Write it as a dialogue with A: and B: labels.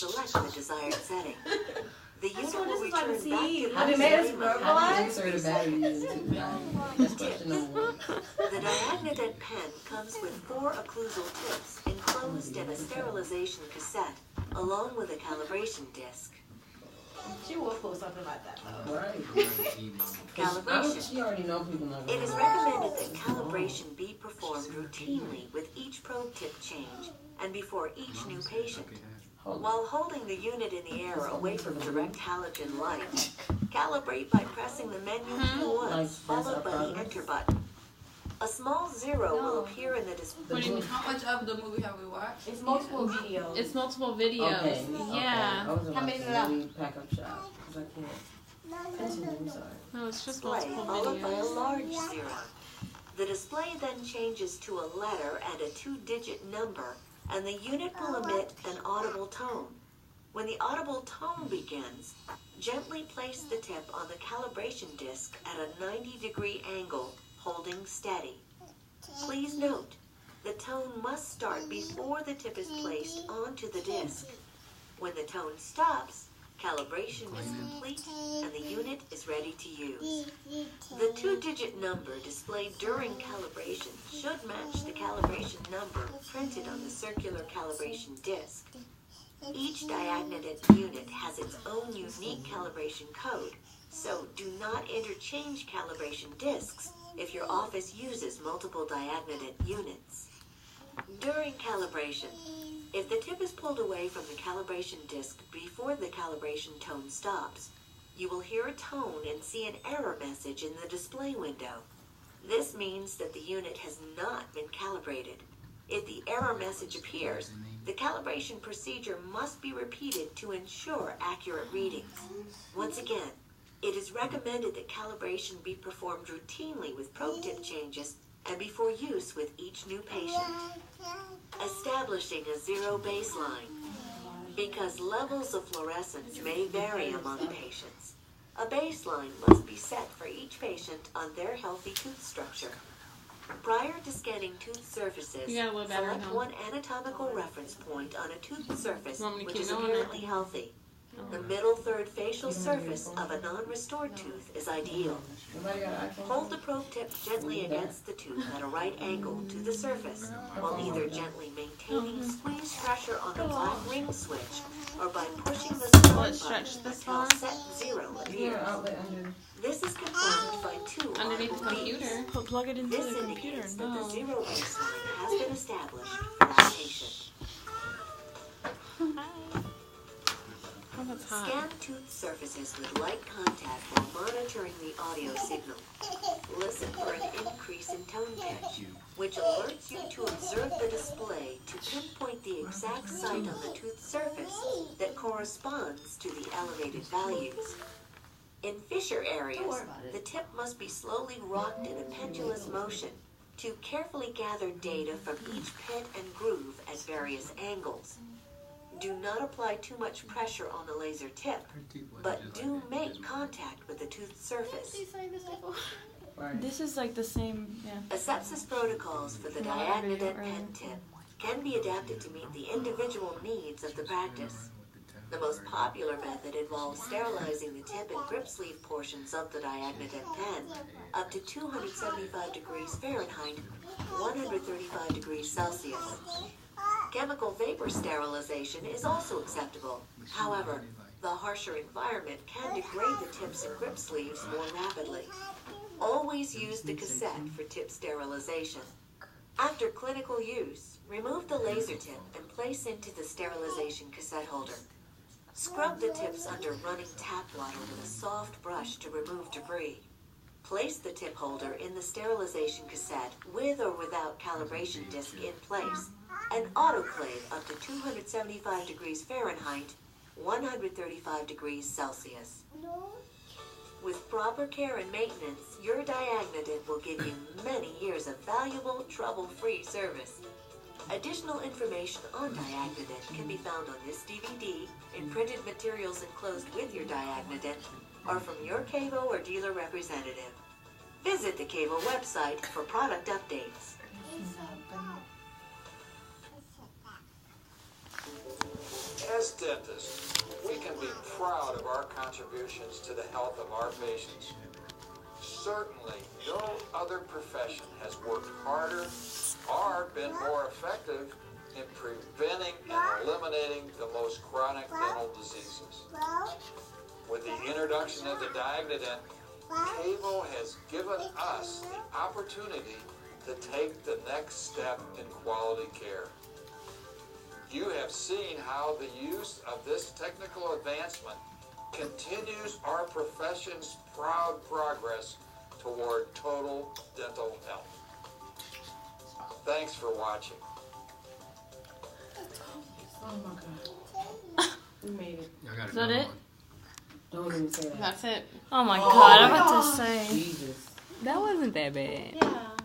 A: select the desired setting. The unit will return back to the
B: Have you made us verbalize?
C: Insert a battery into That's question number 1.
A: The Diagnodent pen comes with 4 occlusal tips enclosed in a sterilization cassette, along with a calibration disc.
B: She will post something like that, though.
C: Right.
A: Calibration.
C: She already know people know.
A: It is recommended that calibration be performed routinely with each probe tip change and before each new patient. While holding the unit in the air away from direct halogen light, calibrate by pressing the menu key once, followed by the enter button. A small 0 will appear in the display.
D: What do you mean? How much of the movie have we watched?
B: It's multiple videos.
D: It's multiple videos.
C: Okay.
D: Yeah.
C: I was
B: How many is that?
C: pack up shop because I can't. Continue, I'm sorry.
D: No, it's just
A: Display
D: multiple
A: followed by a
D: videos.
A: large 0. The display then changes to a letter and a 2-digit number, and the unit will emit an audible tone. When the audible tone begins, gently place the tip on the calibration disc at a 90-degree angle, holding steady. Please note, the tone must start before the tip is placed onto the disc. When the tone stops, calibration is complete and the unit is ready to use. The 2-digit number displayed during calibration should match the calibration number printed on the circular calibration disc. Each Diagnodent unit has its own unique calibration code, so do not interchange calibration discs if your office uses multiple Diagnodent units. During calibration, if the tip is pulled away from the calibration disc before the calibration tone stops, you will hear a tone and see an error message in the display window. This means that the unit has not been calibrated. If the error message appears, the calibration procedure must be repeated to ensure accurate readings. Once again, it is recommended that calibration be performed routinely with probe tip changes and before use with each new patient. Establishing a 0 baseline. Because levels of fluorescence may vary among patients, a baseline must be set for each patient on their healthy tooth structure. Prior to scanning tooth surfaces, select one anatomical reference point on a tooth surface which is apparently healthy. The middle third facial surface of a non-restored tooth is ideal. Hold the probe tip gently against the tooth at a right angle to the surface, while either gently maintaining squeeze pressure on the black ring switch or by pushing the start button until set 0 appears. This is confirmed by 2
D: Underneath the computer.
E: Plug it into
A: This
E: the computer.
A: indicates that the 0 baseline has been established for that patient.
D: Oh, that's hot.
A: Scan tooth surfaces with light contact while monitoring the audio signal. Listen for an increase in tone pitch, which alerts you to observe the display to pinpoint the exact site on the tooth surface that corresponds to the elevated values. In fissure areas, the tip must be slowly rocked in a pendulous motion to carefully gather data from each pit and groove at various angles. Do not apply too much pressure on the laser tip, but do make contact with the tooth surface.
E: This is like the same, yeah.
A: Asepsis protocols for the Diagnodent pen tip can be adapted to meet the individual needs of the practice. The most popular method involves sterilizing the tip and grip sleeve portions of the Diagnodent pen up to 275 degrees Fahrenheit, 135 degrees Celsius. Chemical vapor sterilization is also acceptable. However, the harsher environment can degrade the tips and grip sleeves more rapidly. Always use the cassette for tip sterilization. After clinical use, remove the laser tip and place into the sterilization cassette holder. Scrub the tips under running tap water with a soft brush to remove debris. Place the tip holder in the sterilization cassette with or without calibration disc in place and autoclave up to 275 degrees Fahrenheit, 135 degrees Celsius. With proper care and maintenance, your Diagnodent will give you many years of valuable, trouble-free service. Additional information on Diagnodent can be found on this DVD, in printed materials enclosed with your Diagnodent, or from your CAVO or dealer representative. Visit the CAVO website for product updates.
F: As dentists, we can be proud of our contributions to the health of our patients. Certainly, no other profession has worked harder or been more effective in preventing and eliminating the most chronic dental diseases. With the introduction of the Diagnodent, Cavo has given us the opportunity to take the next step in quality care. You have seen how the use of this technical advancement continues our profession's proud progress toward total dental health. Thanks for watching.
C: Oh my God. We made it.
E: Is that it?
C: Don't even say that.
D: That's it.
E: Oh my God, I'm about to say.
C: Jesus.
G: That wasn't that bad.
B: Yeah.